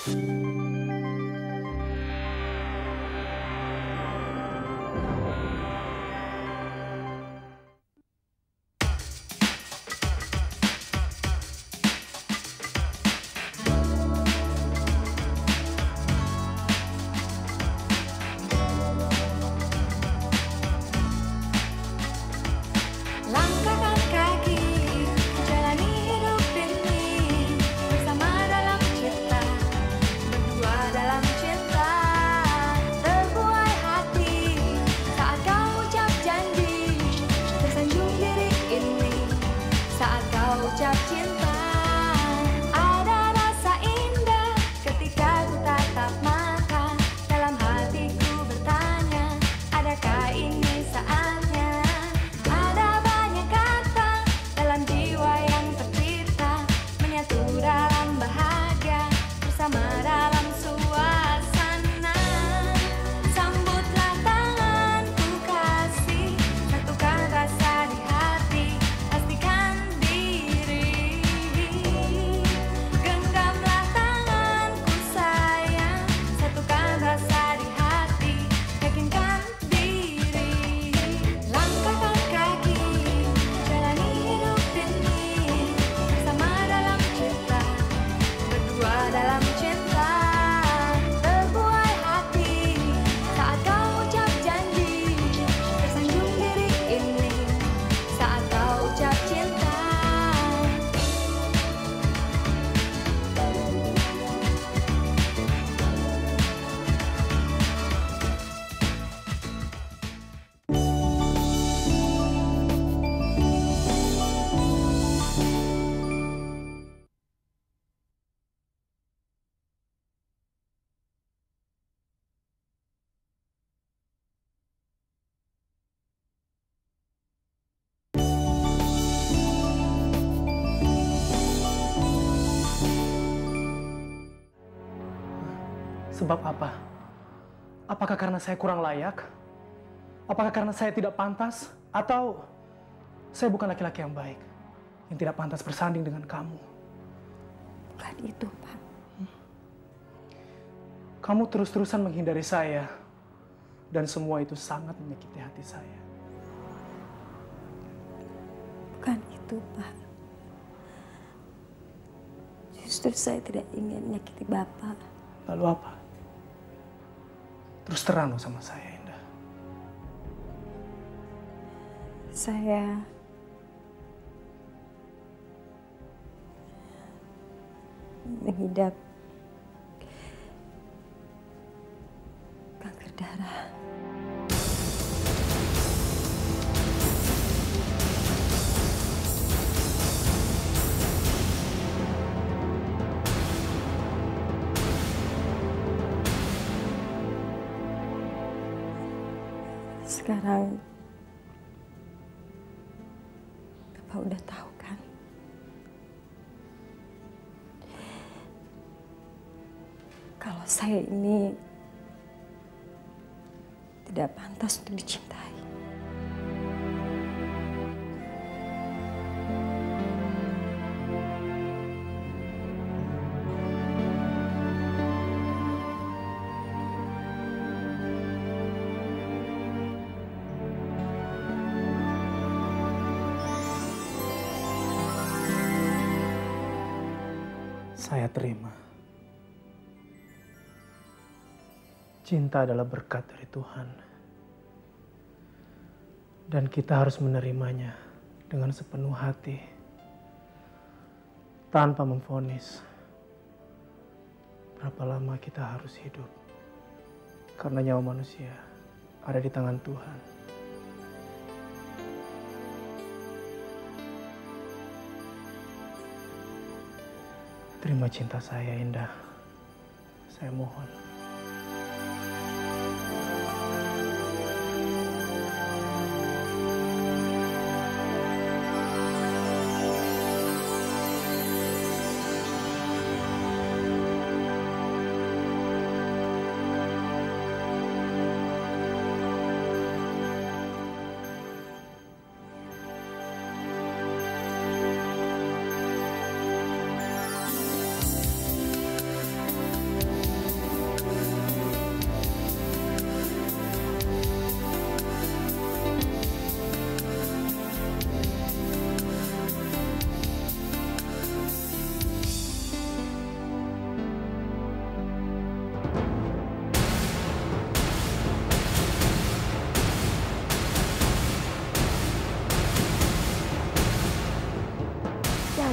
Langkahkan kaki, jalani hidup ini bersama dalam cinta, berdua dalam cinta. Terbuai hati saat kau ucap janji, tersanjung diri ini saat kau ucap cinta. Ada rasa indah ketika ku tatap mata, dalam hatiku bertanya, adakah ini saatnya? Ada banyak kata dalam jiwa yang tercipta, menyatu dalam bahagia, bersama dalam suasana. Sambutlah tanganku kasih, satukan rasa di hati, pastikan diri. Genggamlah tanganku sayang, satukan rasa di hati, yakinkan diri. Langkahkan kaki, jalani hidup ini bersama dalam cinta, berdua dalam cinta. Terbuai hati saat kau ucap janji, tersanjung diri ini saat kau ucap cinta. Sebab apa? Apakah karena saya kurang layak? Apakah karena saya tidak pantas? Atau saya bukan laki-laki yang baik, yang tidak pantas bersanding dengan kamu? Bukan itu, Pak. Kamu terus-terusan menghindari saya, dan semua itu sangat menyakiti hati saya. Bukan itu, Pak. Justru saya tidak ingin menyakiti Bapak. Lalu apa? Terus terang dong sama saya, Indah. Saya mengidap kanker darah. Sekarang Bapak udah tahu kan? Kalau saya ini tidak pantas untuk dicintai. Saya terima. Cinta adalah berkat dari Tuhan. Dan kita harus menerimanya dengan sepenuh hati. Tanpa memvonis berapa lama kita harus hidup. Karena nyawa manusia ada di tangan Tuhan. Terima cinta saya, Indah. Saya mohon.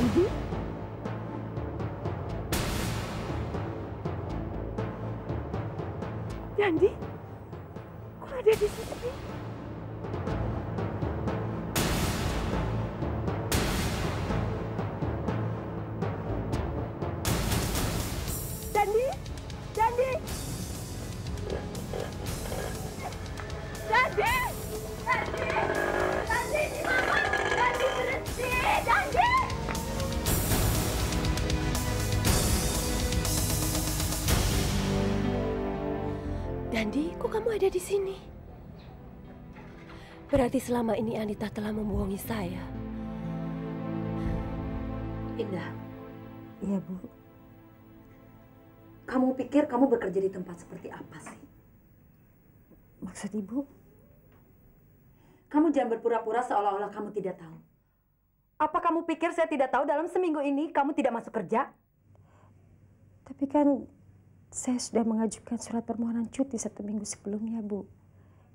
Dandi? Dandi? Kok ada di sini? Dandi? Dandi? Dandi? Dandi? Dandi di mana? Dandi berhenti! Dandi! Dandi, kok kamu ada di sini? Berarti selama ini Anita telah membohongi saya. Indah, Iya, Bu. kamu pikir kamu bekerja di tempat seperti apa sih? Maksud Ibu? Kamu jangan berpura-pura seolah-olah kamu tidak tahu. Apa kamu pikir saya tidak tahu dalam seminggu ini kamu tidak masuk kerja? Tapi kan saya sudah mengajukan surat permohonan cuti 1 minggu sebelumnya, Bu.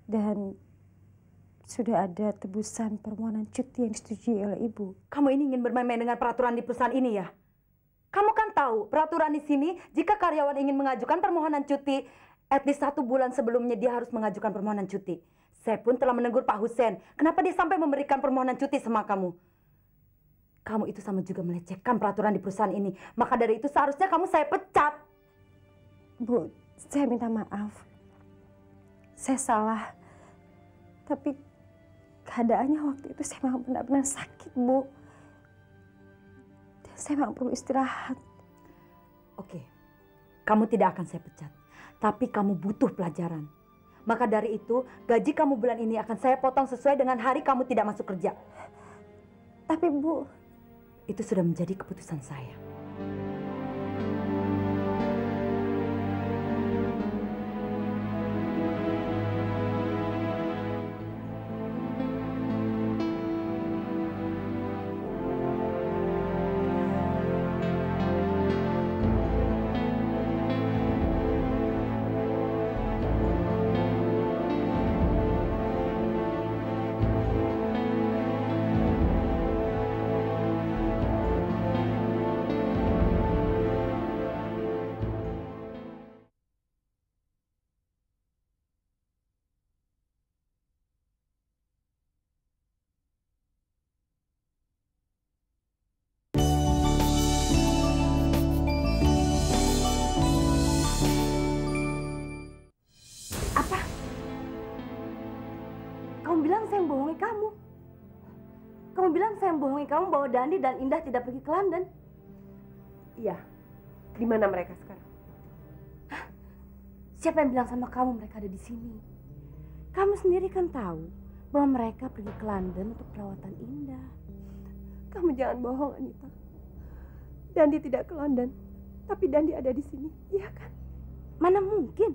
Dan sudah ada tebusan permohonan cuti yang disetujui oleh Ibu. Kamu ini ingin bermain-main dengan peraturan di perusahaan ini ya? Kamu kan tahu peraturan di sini jika karyawan ingin mengajukan permohonan cuti, at least 1 bulan sebelumnya dia harus mengajukan permohonan cuti. Saya pun telah menegur Pak Husen. Kenapa dia sampai memberikan permohonan cuti sama kamu? Kamu itu sama juga melecehkan peraturan di perusahaan ini. Maka dari itu seharusnya kamu saya pecat. Bu, saya minta maaf. Saya salah. Tapi keadaannya waktu itu saya memang benar-benar sakit, Bu. Dan saya memang perlu istirahat. Oke, kamu tidak akan saya pecat. Tapi kamu butuh pelajaran. Maka dari itu, gaji kamu bulan ini akan saya potong sesuai dengan hari kamu tidak masuk kerja. Tapi Bu, Itu sudah menjadi keputusan saya. Kamu bilang saya yang bohongi kamu. Kamu bilang saya yang bohongi kamu bahwa Dandi dan Indah tidak pergi ke London. Iya. Di mana mereka sekarang? Siapa yang bilang sama kamu mereka ada di sini? Kamu sendiri kan tahu bahwa mereka pergi ke London untuk perawatan Indah. Kamu jangan bohong, Anita. Dandi tidak ke London, tapi Dandi ada di sini, iya kan? Mana mungkin?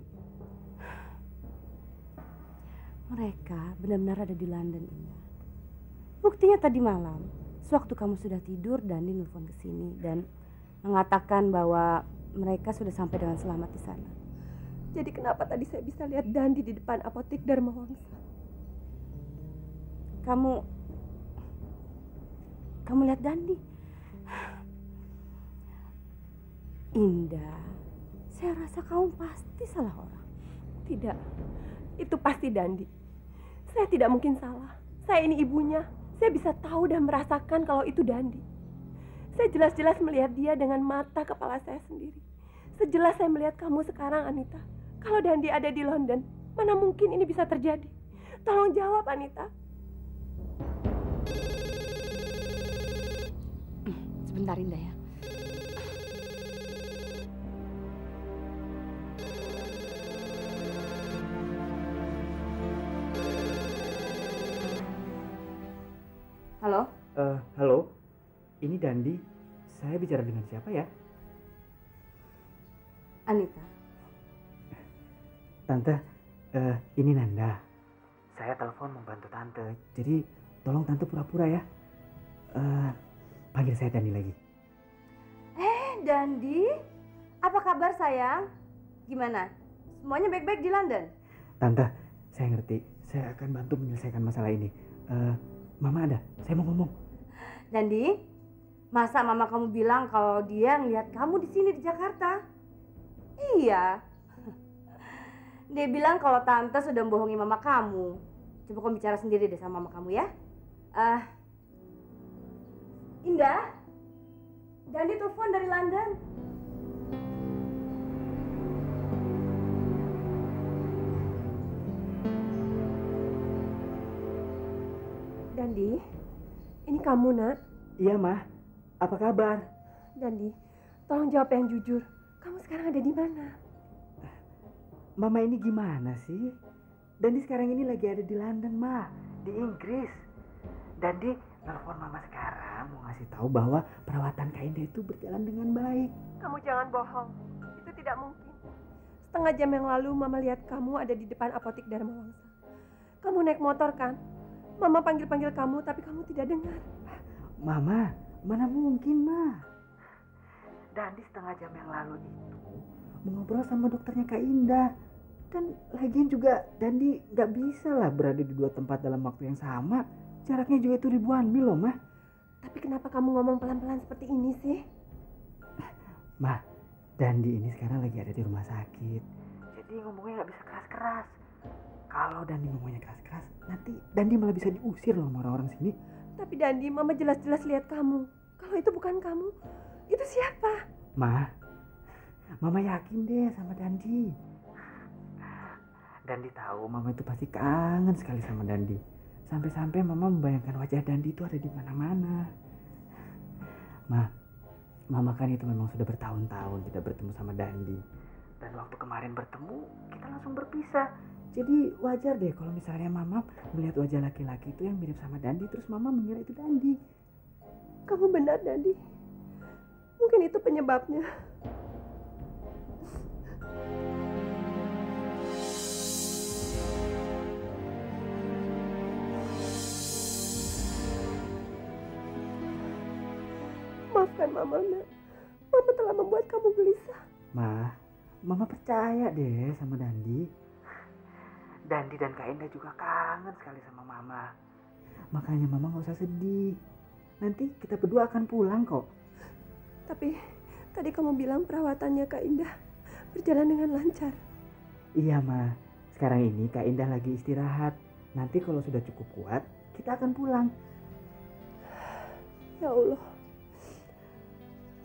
Mereka benar-benar ada di London, Indah. Buktinya tadi malam, sewaktu kamu sudah tidur, Dandi nelfon ke sini dan mengatakan bahwa mereka sudah sampai dengan selamat di sana. Jadi kenapa tadi saya bisa lihat Dandi di depan apotek Dharma Wangsa? Kamu lihat Dandi? Indah, saya rasa kamu pasti salah orang. Tidak, itu pasti Dandi. Saya tidak mungkin salah. Saya ini ibunya. Saya bisa tahu dan merasakan kalau itu Dandi. Saya jelas-jelas melihat dia dengan mata kepala saya sendiri. Sejelas saya melihat kamu sekarang, Anita. Kalau Dandi ada di London, mana mungkin ini bisa terjadi? Tolong jawab, Anita. Sebentar, Indah ya. Halo? Halo, ini Dandi. Saya bicara dengan siapa ya? Anita. Tante, ini Nanda. Saya telepon membantu Tante. Jadi tolong Tante pura-pura ya. Panggil saya Dandi lagi. Dandi, apa kabar sayang? Gimana? Semuanya baik-baik di London? Tante, saya ngerti. Saya akan bantu menyelesaikan masalah ini. Mama ada, saya mau ngomong. Dandi, Masa mama kamu bilang kalau dia ngeliat kamu di sini di Jakarta? Iya. Dia bilang kalau tante sudah membohongi mama kamu. Coba kamu bicara sendiri deh sama mama kamu ya. Indah, Dandi telepon dari London. Dandi, ini kamu nak. Iya, Ma. Apa kabar? Dandi, tolong jawab yang jujur. Kamu sekarang ada di mana? Mama ini gimana sih? Dandi sekarang ini lagi ada di London, Ma. Di Inggris. Dandi nelfon Mama sekarang mau ngasih tahu bahwa perawatan Kak Indah itu berjalan dengan baik. Kamu jangan bohong. Itu tidak mungkin. Setengah jam yang lalu Mama lihat kamu ada di depan apotik Dharma Wangsa. Kamu naik motor kan? Mama panggil-panggil kamu tapi kamu tidak dengar. Mama, mana mungkin, Ma? Dandi setengah jam yang lalu itu mengobrol sama dokternya Kak Indah. Dan lagian juga Dandi nggak bisa lah berada di dua tempat dalam waktu yang sama. Jaraknya juga itu ribuan mil loh, Ma. Tapi kenapa kamu ngomong pelan-pelan seperti ini sih? Ma, Dandi ini sekarang lagi ada di rumah sakit. Jadi ngomongnya nggak bisa keras-keras. Kalau Dandi ngomongnya keras-keras, nanti Dandi malah bisa diusir loh sama orang-orang sini. Tapi Dandi, Mama jelas-jelas lihat kamu. Kalau itu bukan kamu, itu siapa? Ma, Mama yakin deh sama Dandi. Dandi tahu Mama itu pasti kangen sekali sama Dandi. Sampai-sampai Mama membayangkan wajah Dandi itu ada di mana-mana. Mama kan itu memang sudah bertahun-tahun tidak bertemu sama Dandi. Dan waktu kemarin bertemu, kita langsung berpisah. Jadi wajar deh kalau misalnya Mama melihat wajah laki-laki itu yang mirip sama Dandi, terus Mama mengira itu Dandi. Kamu benar, Dandi. Mungkin itu penyebabnya. Maafkan Mama, nak. Mama telah membuat kamu gelisah. Mama percaya deh sama Dandi. Dandi dan Kak Indah juga kangen sekali sama Mama. Makanya Mama gak usah sedih. Nanti kita berdua akan pulang kok. Tapi tadi kamu bilang perawatannya Kak Indah berjalan dengan lancar. Iya, Ma. Sekarang ini Kak Indah lagi istirahat. Nanti kalau sudah cukup kuat, kita akan pulang. Ya Allah.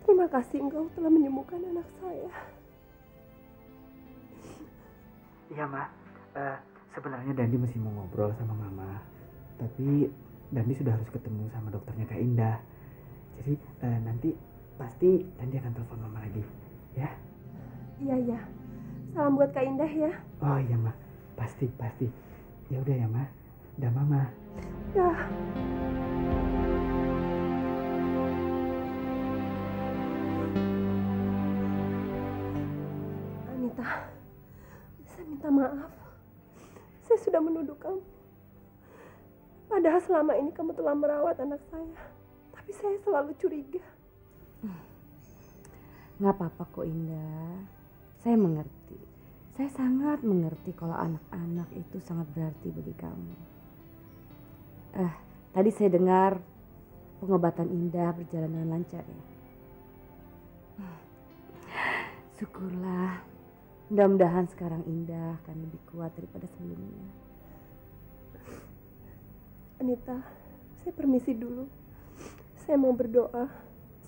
Terima kasih Engkau telah menyembuhkan anak saya. Iya, Ma. Sebenarnya Dandi masih mau ngobrol sama Mama. Tapi Dandi sudah harus ketemu sama dokternya Kak Indah. Jadi nanti pasti Dandi akan telepon Mama lagi. Ya? Iya. Salam buat Kak Indah ya. Oh iya, Ma. Pasti. Ya udah ya, Ma. Dah, Mama. Dah. Anita, saya minta maaf. Saya sudah menuduh kamu. Padahal selama ini kamu telah merawat anak saya. Tapi saya selalu curiga. Nggak apa-apa kok Indah. Saya mengerti. Saya sangat mengerti kalau anak-anak itu sangat berarti bagi kamu. Tadi saya dengar pengobatan Indah berjalan dengan lancar ya. Syukurlah. Mudah-mudahan sekarang Indah akan lebih kuat daripada sebelumnya. Anita, saya permisi dulu. Saya mau berdoa.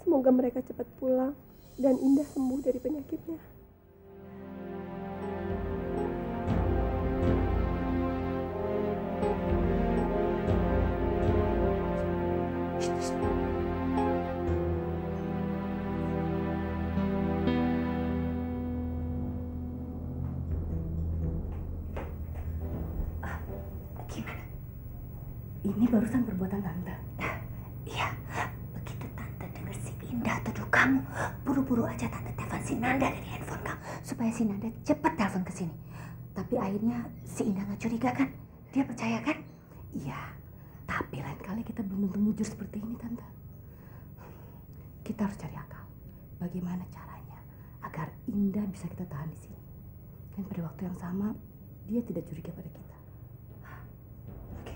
Semoga mereka cepat pulang dan Indah sembuh dari penyakitnya. Ini barusan perbuatan Tante. Iya, begitu Tante dengar si Indah tuduh kamu, buru-buru aja Tante telepon si Nanda dari handphone kamu supaya si Nanda cepat telepon ke sini. Tapi akhirnya si Indah nggak curiga kan? Dia percaya kan? Iya, tapi lain kali kita belum tentu mujur seperti ini Tante. Kita harus cari akal. Bagaimana caranya agar Indah bisa kita tahan di sini? Dan pada waktu yang sama dia tidak curiga pada kita. Oke.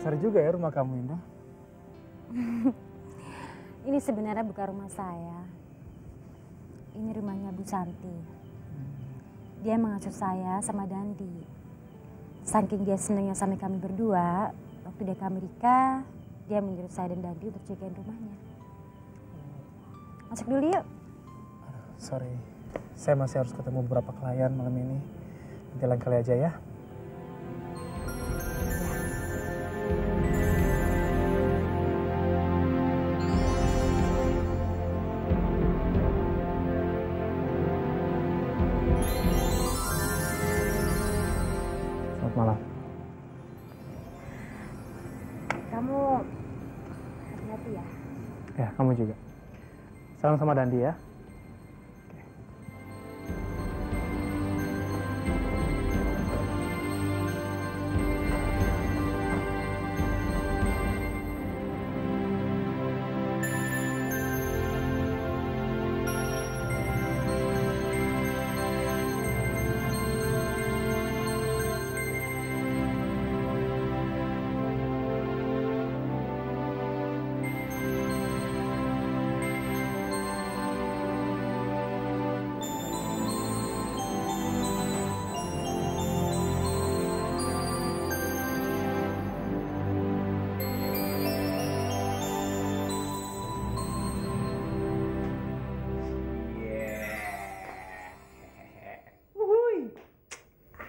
Besar juga ya rumah kamu, Indah. Ini sebenarnya bukan rumah saya. Ini rumahnya Bu Santi. Dia mengasuh saya sama Dandi. Saking dia senangnya sama kami berdua, waktu dia ke Amerika, dia menyuruh saya dan Dandi untuk jagain rumahnya. Masuk dulu yuk. Sorry, saya masih harus ketemu beberapa klien malam ini. Nanti lain kali aja ya. Selamat malam. Kamu hati-hati ya. Ya, kamu juga. Salam sama Dandi ya.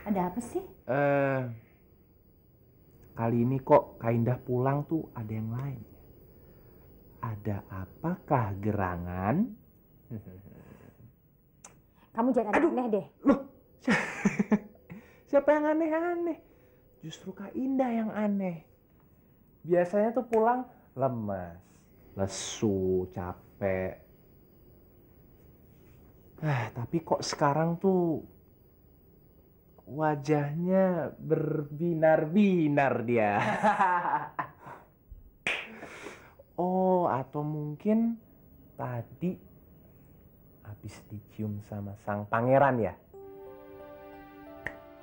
Ada apa sih? Kali ini kok Kak Indah pulang tuh ada yang lain. Ada apakah gerangan? Kamu jangan aneh deh. Loh, siapa yang aneh-aneh? Justru Kak Indah yang aneh. Biasanya tuh pulang lemas, lesu, capek. Tapi kok sekarang tuh wajahnya berbinar-binar dia. Oh, atau mungkin tadi habis dicium sama sang pangeran ya?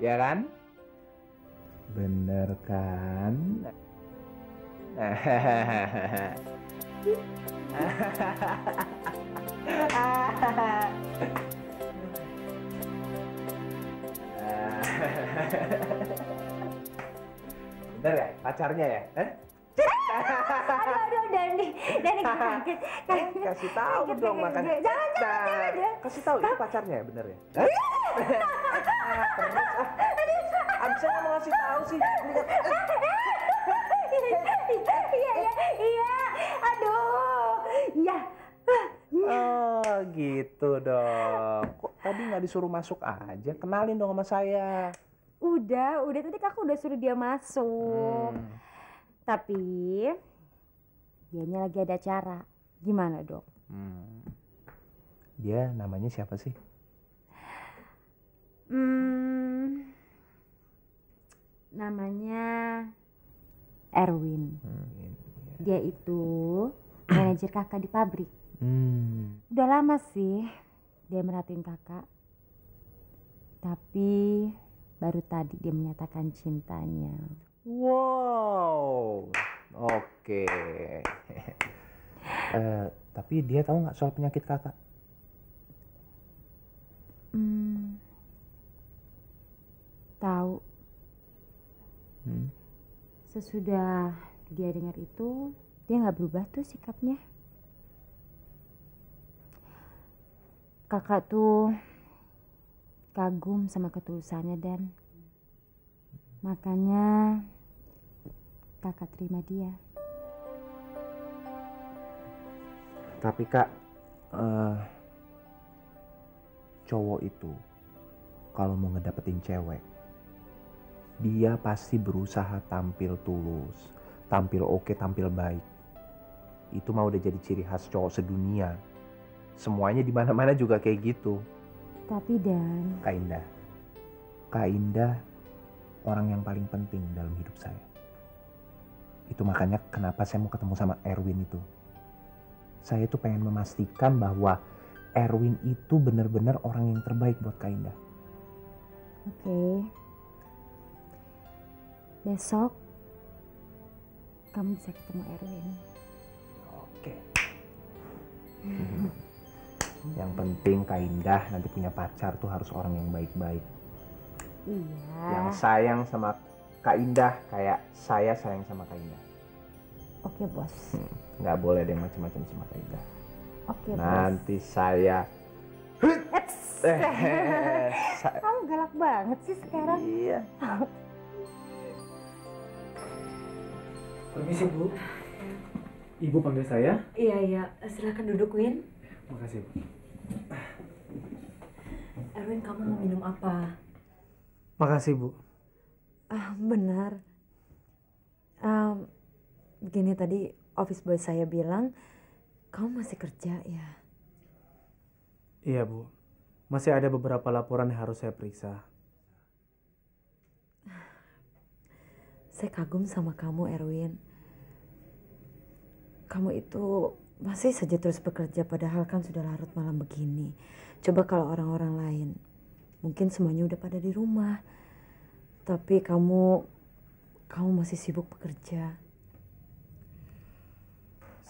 Ya kan? Bener kan? Bener ya pacarnya ya? Aduh, Dandi kaget. Kasih tahu dong makanya. Jangan. Kasih tahu itu pacarnya ya, bener ya? Abisnya nggak mau ngasih tahu sih. Iya. Aduh. Iya. Oh gitu dong. Kok tadi nggak disuruh masuk aja? Kenalin dong sama saya. Udah tadi kakak udah suruh dia masuk. Tapi dianya lagi ada acara. Gimana dong? Dia namanya siapa sih? Namanya Erwin. Dia itu manajer kakak di pabrik. Udah lama sih dia merhatiin kakak. Tapi baru tadi dia menyatakan cintanya. Wow, oke. Tapi dia tahu nggak soal penyakit kakak? Tahu. Sesudah dia dengar itu, dia nggak berubah tuh sikapnya. Kakak tuh kagum sama ketulusannya dan makanya kakak terima dia. Tapi kak, cowok itu kalau mau ngedapetin cewek, dia pasti berusaha tampil tulus, tampil oke, tampil baik. Itu mah udah jadi ciri khas cowok sedunia. Semuanya di mana-mana juga kayak gitu. Tapi Dan, Kak Indah orang yang paling penting dalam hidup saya. Itu makanya kenapa saya mau ketemu sama Erwin itu. Saya tuh pengen memastikan bahwa Erwin itu benar-benar orang yang terbaik buat Kak Indah. Oke. Besok kamu bisa ketemu Erwin. Oke. Yang penting Kak Indah nanti punya pacar tuh harus orang yang baik-baik. Iya. Yang sayang sama Kak Indah kayak saya sayang sama Kak Indah. Oke, Bos. Nggak boleh ada yang macam-macam sama Kak Indah. Oke, Nanti saya kamu galak banget sih sekarang. Iya. Permisi, Bu. Ibu panggil saya? Iya, silakan duduk, Win. Makasih, Bu. Erwin, kamu mau minum apa? Makasih, Bu. Benar. Begini tadi office boy saya bilang, kamu masih kerja ya? Iya, Bu. Masih ada beberapa laporan yang harus saya periksa. Saya kagum sama kamu, Erwin. Kamu itu masih saja terus bekerja padahal kan sudah larut malam begini. Coba kalau orang-orang lain, mungkin semuanya udah pada di rumah. Tapi kamu masih sibuk bekerja.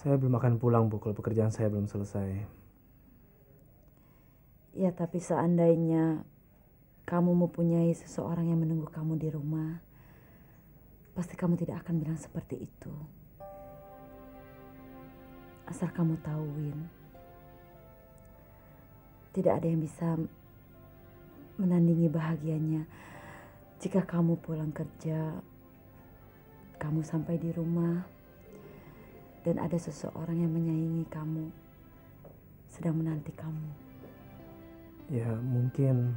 Saya belum akan pulang, Bu, kalau pekerjaan saya belum selesai. Ya, tapi seandainya kamu mempunyai seseorang yang menunggu kamu di rumah, pasti kamu tidak akan bilang seperti itu. Asal kamu tahu, Win, tidak ada yang bisa menandingi bahagianya jika kamu pulang kerja, kamu sampai di rumah, dan ada seseorang yang menyayangi kamu, sedang menanti kamu. Ya, mungkin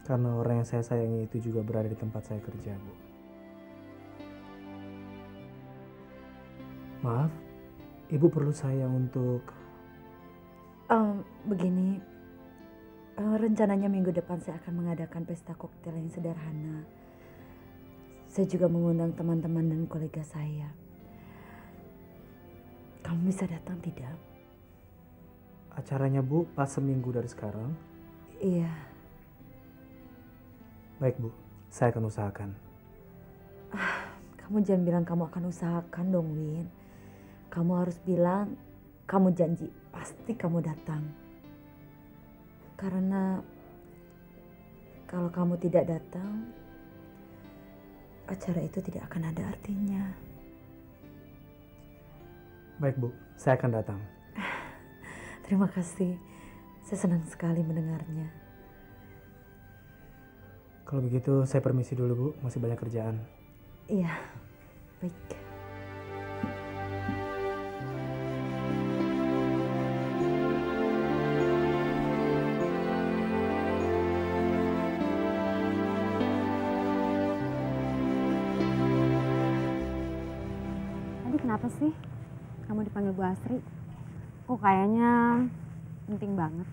karena orang yang saya sayangi itu juga berada di tempat saya kerja, Bu. Maaf, Ibu perlu saya untuk... Begini, rencananya minggu depan saya akan mengadakan pesta koktail yang sederhana. Saya juga mengundang teman-teman dan kolega saya. Kamu bisa datang tidak? Acaranya, Bu, pas seminggu dari sekarang. Iya. Baik, Bu. Saya akan usahakan. Kamu jangan bilang kamu akan usahakan dong, Win. Kamu harus bilang, kamu janji, pasti kamu datang. Karena kalau kamu tidak datang, acara itu tidak akan ada artinya. Baik, Bu. Saya akan datang. Terima kasih. Saya senang sekali mendengarnya. Kalau begitu, saya permisi dulu, Bu. Masih banyak kerjaan. Iya, baik. Tadi kenapa sih kamu dipanggil Bu Asri? Kok kayaknya penting banget.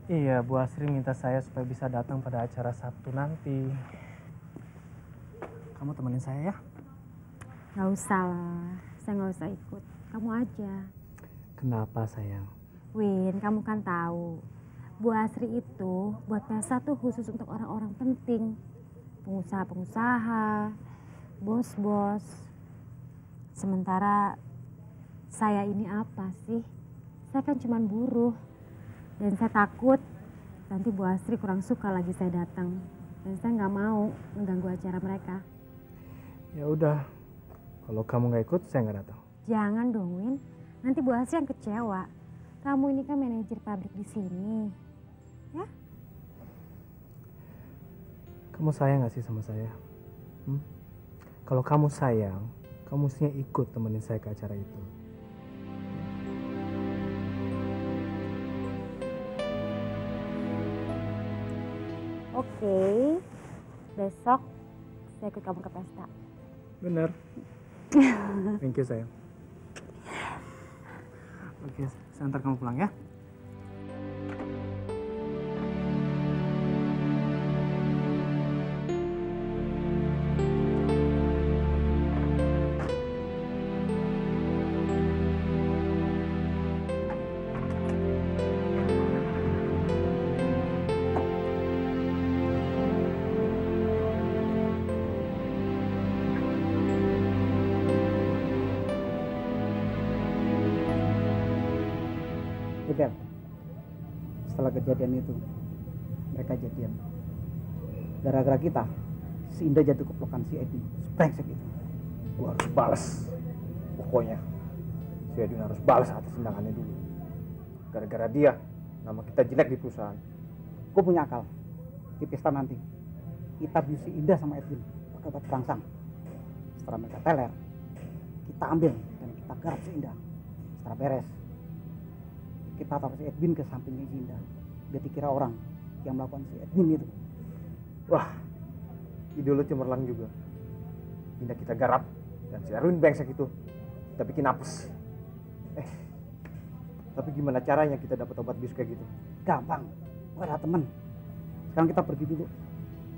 Iya, Bu Asri minta saya supaya bisa datang pada acara Sabtu nanti. Kamu temenin saya ya? Gak usah lah, saya gak usah ikut. Kamu aja. Kenapa, sayang? Win, kamu kan tahu, Bu Asri itu buat pesta tuh khusus untuk orang-orang penting. Pengusaha-pengusaha, bos-bos. Sementara saya ini apa sih? Saya kan cuma buruh. Dan saya takut nanti Bu Asri kurang suka lagi saya datang. Dan saya nggak mau mengganggu acara mereka. Ya udah, kalau kamu nggak ikut, saya nggak datang. Jangan dong, Win. Nanti Bu Asri yang kecewa. Kamu ini kan manajer pabrik di sini. Ya? Kamu sayang nggak sih sama saya? Kalau kamu sayang, kamu mestinya ikut temenin saya ke acara itu. Oke, besok saya ikut kamu ke pesta. Bener. Thank you, sayang. Oke, saya antar kamu pulang ya. Bel, setelah kejadian itu, mereka jadian. Gara-gara kita, si Indah jatuh keplokan si Edwin. Brengsek itu. Gua harus balas. Pokoknya, si Edwin harus balas atas tindakannya dulu. Gara-gara dia, nama kita jelek di perusahaan. Gue punya akal. Di pesta nanti, kita bius si Indah sama Edwin pakai obat perangsang. Setelah mereka teler, kita ambil dan kita garap si Indah. Setelah beres, kita taruh si Edwin ke sampingnya si Indah. Dia dikira orang yang melakukan si Edwin itu. Wah, ide lu cemerlang juga. Indah kita garap dan si Erwin brengsek itu kita bikin apes. Tapi gimana caranya kita dapat obat bius kayak gitu? Gampang, gue ada temen. Sekarang kita pergi dulu.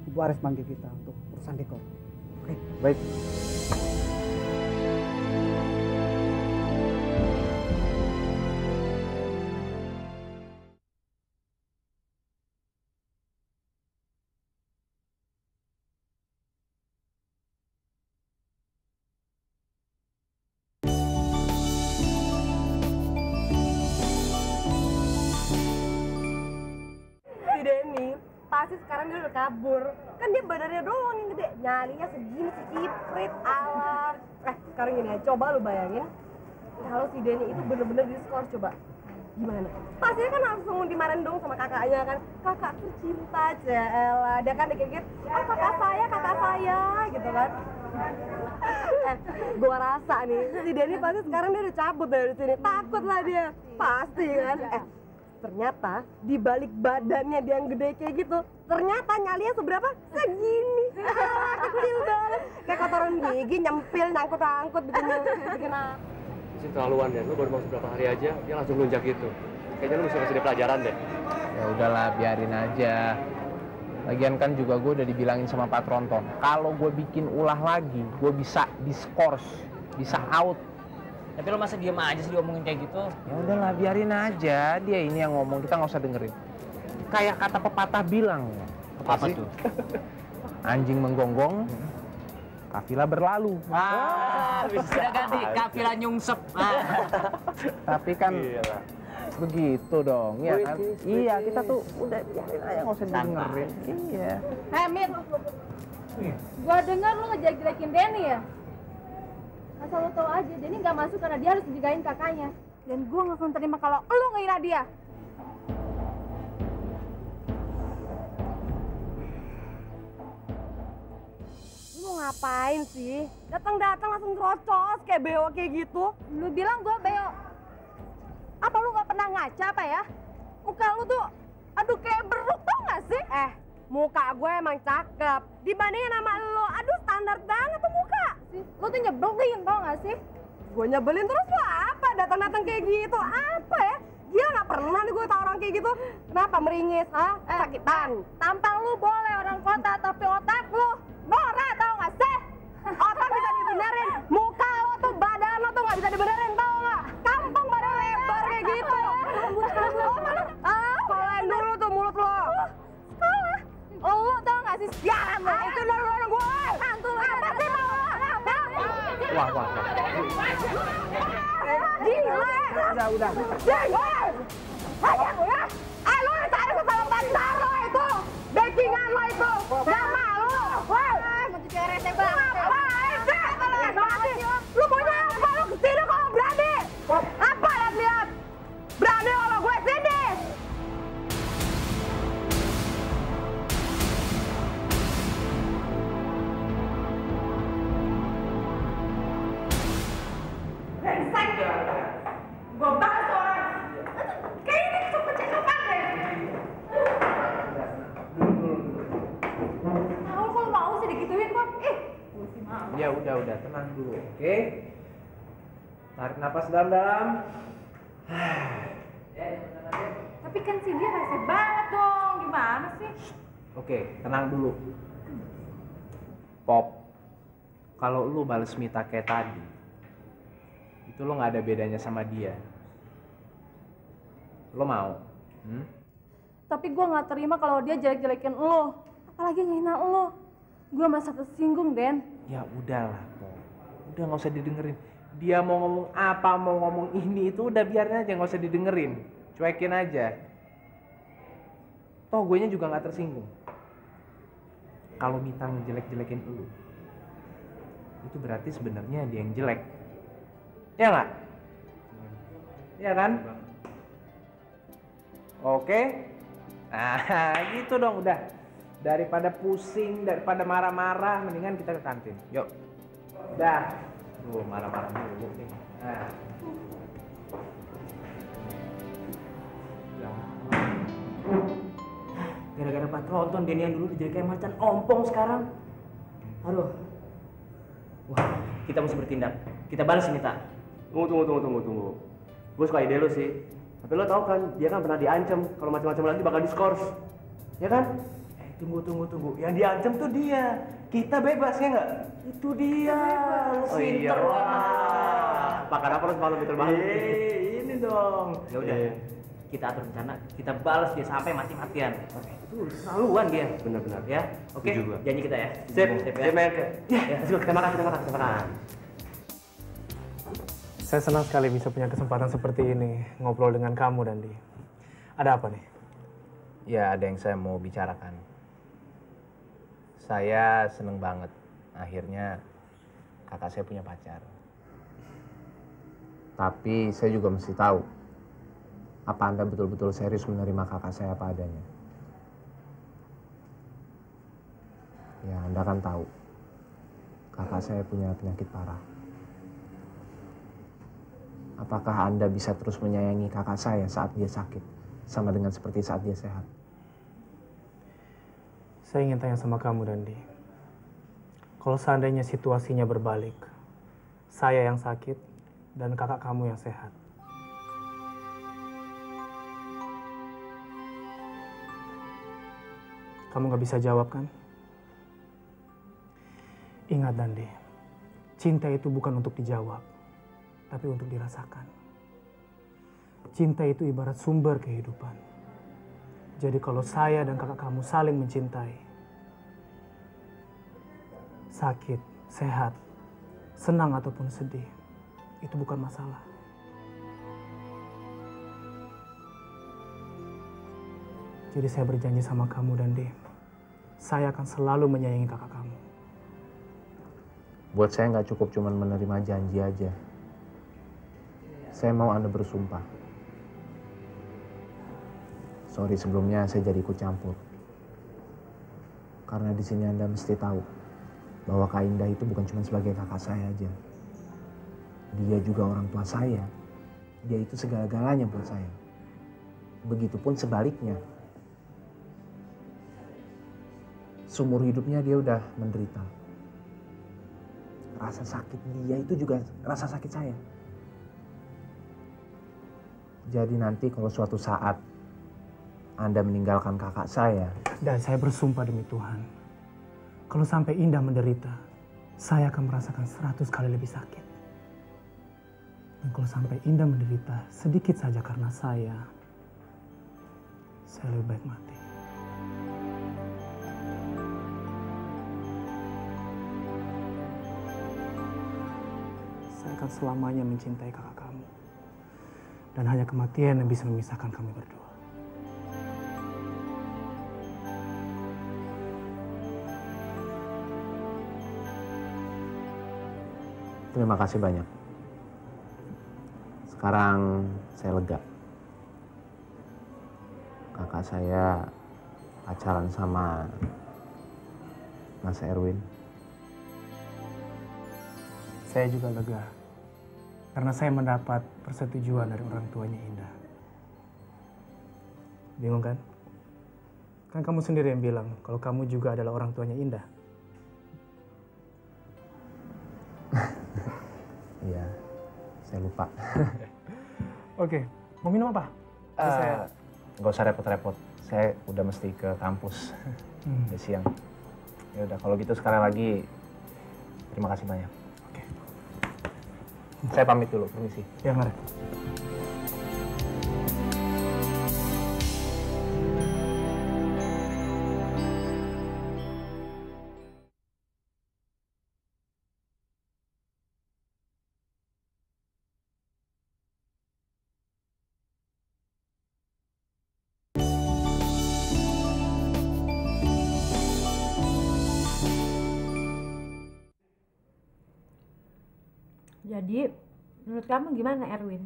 Ibu Aris manggil kita untuk urusan dekor. Oke? Baik. Si Denny pasti sekarang dia udah kabur. Kan dia badannya doang yang gede, nyalinya segini seciprit alah. Sekarang gini ya, coba lu bayangin kalau si Denny itu bener-bener diskor, coba gimana? Pastinya kan langsung dimarahin dong sama kakaknya kan. Kakak tercinta, Cela. Dia kan dikit-dikit, oh kakak saya gitu kan. Gua rasa nih, si Denny pasti sekarang dia udah cabut dari sini. Takut lah dia, pasti kan. Ternyata di balik badannya dia yang gede kayak gitu, ternyata nyalinya seberapa? Segini. Kecil banget. Kayak kotoran gigi nyempil, nyangkut-nyangkut bikin apa? Sih terlaluan deh, lu baru masuk berapa hari aja, dia langsung lunjak gitu. Kayaknya lu mesti kasih dia pelajaran deh. Ya udahlah, biarin aja. Lagian kan juga gue udah dibilangin sama Pak Tronton, kalau gue bikin ulah lagi, gue bisa diskors, bisa out. Tapi lo masa diem aja sih diomongin kayak gitu? Ya udahlah, biarin aja. Dia ini yang ngomong, kita nggak usah dengerin. Kayak kata pepatah bilang. Apa tuh? Anjing menggonggong, kafilah berlalu. Bisa ganti kafilah nyungsep. Tapi kan begitu dong, ya kan? Iya, kita tuh udah biarin aja, nggak usah dengerin. Iya. Mit, gua dengar lu ngejelek-jelekin Denny ya? Asal lo tau aja, Denny nggak masuk karena dia harus dijagain kakaknya. Dan gue nggak akan terima kalau lo ngehina dia. Lu ngapain sih? Datang-datang langsung terocos kayak beo kayak gitu. Lu bilang gue beo. Apa lu nggak pernah ngaca apa ya? Muka lu tuh, aduh kayak beruk, tau nggak sih? Muka gue emang cakep. Dibandingin sama lo, aduh standar banget tuh muka. Lu tuh nyebelin, tau nggak sih? Gue nyebelin terus lo apa? Datang-datang kayak gitu, apa ya? Gila nggak pernah nih gue tau orang kayak gitu. Kenapa meringis, ha? Sakitan. Tampang lu boleh orang kota, tapi otak lu norak, tau nggak sih? Otak bisa dibenerin, muka lo tuh, badan lo tuh nggak bisa dibenerin, tau nggak? Kampung badan lebar kayak gitu. Sekolahin dulu tuh mulut lo. Sekolah? Lu tau nggak sih? Ya, itu lo gue. Hantu lu apa sih mau? Wah. Gila. Udah. Ayo ya. Lo yang cari kesalahan lo itu. Backingan lo itu. Gak malu. Woi. Mau jadi rese banget. Lu maunya apa? Lu kesini kalau berani. Apa lihat? Berani kalau gue sini. Gue bahas orang. Kayaknya ini kecepet-cepet deh. Kalau mau sih digituin kok. Ya udah, tenang dulu, oke? Tarik napas dalam-dalam. Tapi kan si dia rese banget dong. Gimana sih? Oke, tenang dulu. Pop, kalau lu bales Mita kayak tadi, itu lo nggak ada bedanya sama dia. Lo mau? Tapi gue nggak terima kalau dia jelek-jelekin lo. Apalagi ngehina lo. Gue merasa tersinggung, Den. Ya udahlah, Pop. Udah nggak usah didengerin. Dia mau ngomong apa, mau ngomong ini, itu udah biarin aja, nggak usah didengerin. Cuekin aja. Toh gue juga nggak tersinggung. Kalau Mita ngejelek-jelekin lu, itu berarti sebenarnya dia yang jelek. Ya nggak? Ya kan? Oke? Nah, gitu dong udah. Daripada pusing, daripada marah-marah, mendingan kita ke kantin. Yuk. Dah. Tuh, marah-marah dulu nih. Nah. Gara-gara Pak Tronton, Denian dulu jadi kayak macan ompong sekarang. Aduh. Wah, kita mesti bertindak. Kita balas Mita. Tunggu. Gue suka ide lo sih. Tapi lo tau kan, dia kan pernah diancam kalau macam-macam lagi bakal diskors. Ya kan? Tunggu. Yang diancam tuh dia. Kita bebas ya nggak? Itu dia. Oh iya. Makan apa lo semalam itu banget? Ini dong. Ya udah. Kita atur rencana, kita balas dia sampai mati-matian. Oke. Itu selaluan dia. Benar-benar. Ya. Oke. Janji kita ya. Sip ya. Ya, kita makan. Saya senang sekali bisa punya kesempatan seperti ini ngobrol dengan kamu, Dandi. Ada apa nih? Ya, ada yang saya mau bicarakan. Saya seneng banget. Akhirnya kakak saya punya pacar. Tapi saya juga mesti tahu, apa Anda betul-betul serius menerima kakak saya apa adanya? Ya, Anda kan tahu, kakak saya punya penyakit parah. Apakah Anda bisa terus menyayangi kakak saya saat dia sakit, sama dengan seperti saat dia sehat? Saya ingin tanya sama kamu, Dandi. Kalau seandainya situasinya berbalik, saya yang sakit dan kakak kamu yang sehat, kamu nggak bisa jawab kan? Ingat, Dandi, cinta itu bukan untuk dijawab, tapi untuk dirasakan. Cinta itu ibarat sumber kehidupan. Jadi kalau saya dan kakak kamu saling mencintai, sakit, sehat, senang ataupun sedih, itu bukan masalah. Jadi saya berjanji sama kamu, Dandi, saya akan selalu menyayangi kakak kamu. Buat saya nggak cukup cuma menerima janji aja. Saya mau Anda bersumpah. Sorry sebelumnya saya jadi ikut campur. Karena di sini Anda mesti tahu bahwa Kak Indah itu bukan cuma sebagai kakak saya aja. Dia juga orang tua saya. Dia itu segala-galanya buat saya. Begitupun sebaliknya. Seumur hidupnya dia udah menderita. Rasa sakit dia itu juga rasa sakit saya. Jadi nanti kalau suatu saat Anda meninggalkan kakak saya. Dan saya bersumpah demi Tuhan, kalau sampai Indah menderita, saya akan merasakan 100 kali lebih sakit. Dan kalau sampai Indah menderita sedikit saja karena saya lebih baik mati. Saya akan selamanya mencintai kakak kamu. Dan hanya kematian yang bisa memisahkan kami berdua. Terima kasih banyak. Sekarang saya lega. Kakak saya pacaran sama Mas Erwin. Saya juga lega. Karena saya mendapat persetujuan dari orang tuanya Indah. Bingung kan? Kan kamu sendiri yang bilang kalau kamu juga adalah orang tuanya Indah. Iya, saya lupa. Oke, mau minum apa? Nggak usah repot-repot. Saya udah mesti ke kampus. Udah siang. Ya udah, kalau gitu sekali lagi terima kasih banyak. Oke. Saya pamit dulu, permisi. Ya, mari. Jadi, menurut kamu gimana Erwin?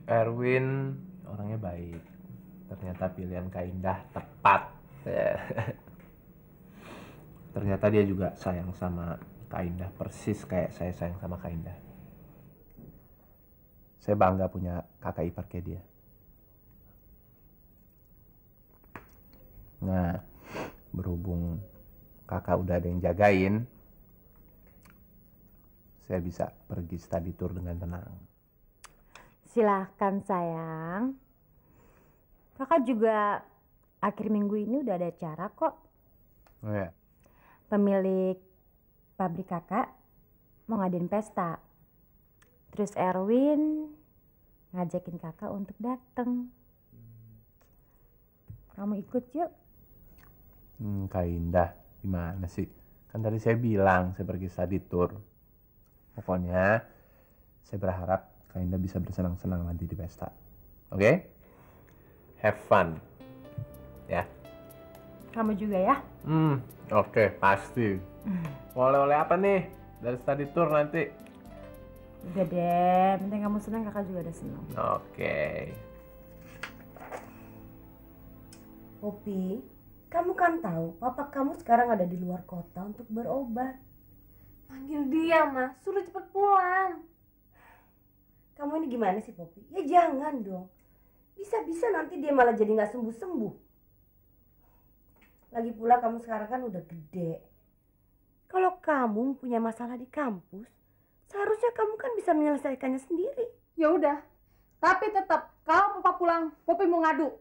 Erwin orangnya baik. Ternyata pilihan Kak Indah tepat. Ternyata dia juga sayang sama Kak Indah persis kayak saya sayang sama Kak Indah. Saya bangga punya kakak ipar kayak dia. Nah, berhubung kakak udah ada yang jagain, saya bisa pergi study tour dengan tenang. Silahkan sayang. Kakak juga akhir minggu ini udah ada acara kok. Oh ya? Pemilik pabrik kakak mau ngadain pesta. Terus Erwin ngajakin kakak untuk datang. Kamu ikut yuk. Kak Indah, gimana sih? Kan tadi saya bilang saya pergi study tour. Pokoknya saya berharap Kak Indah bisa bersenang-senang nanti di pesta. Oke? Have fun. Ya. Kamu juga ya? Oke, pasti. Oleh-oleh apa nih dari study tour nanti? Udah deh, penting kamu senang, kakak juga udah senang. Oke. Popi, kamu kan tahu papa kamu sekarang ada di luar kota untuk berobat. Panggil dia, Mas. Suruh cepet pulang. Kamu ini gimana sih, Popi? Ya jangan dong. Bisa-bisa nanti dia malah jadi nggak sembuh-sembuh. Lagi pula kamu sekarang kan udah gede. Kalau kamu punya masalah di kampus, seharusnya kamu kan bisa menyelesaikannya sendiri. Ya udah. Tapi tetap kalau papa pulang, Popi mau ngadu.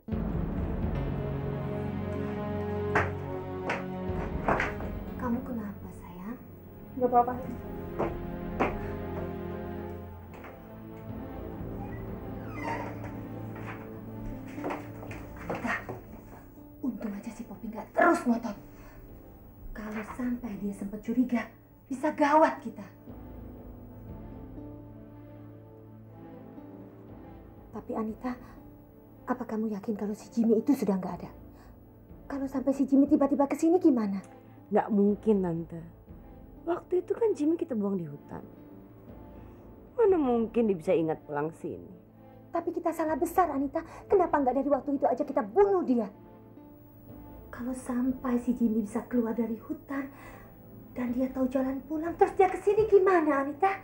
Kamu kenapa, sayang? Gak apa-apa. Untung aja si Popi nggak terus ngotot. Kalau sampai dia sempat curiga, bisa gawat kita. Tapi Anita, apa kamu yakin kalau si Jimmy itu sudah nggak ada? Kalau sampai si Jimmy tiba-tiba kesini gimana? Nggak mungkin, Tante. Waktu itu kan Jimmy kita buang di hutan. Mana mungkin dia bisa ingat pulang sini. Tapi kita salah besar, Anita. Kenapa nggak dari waktu itu aja kita bunuh dia? Kalau sampai si Jimmy bisa keluar dari hutan dan dia tahu jalan pulang, terus dia kesini gimana, Anita?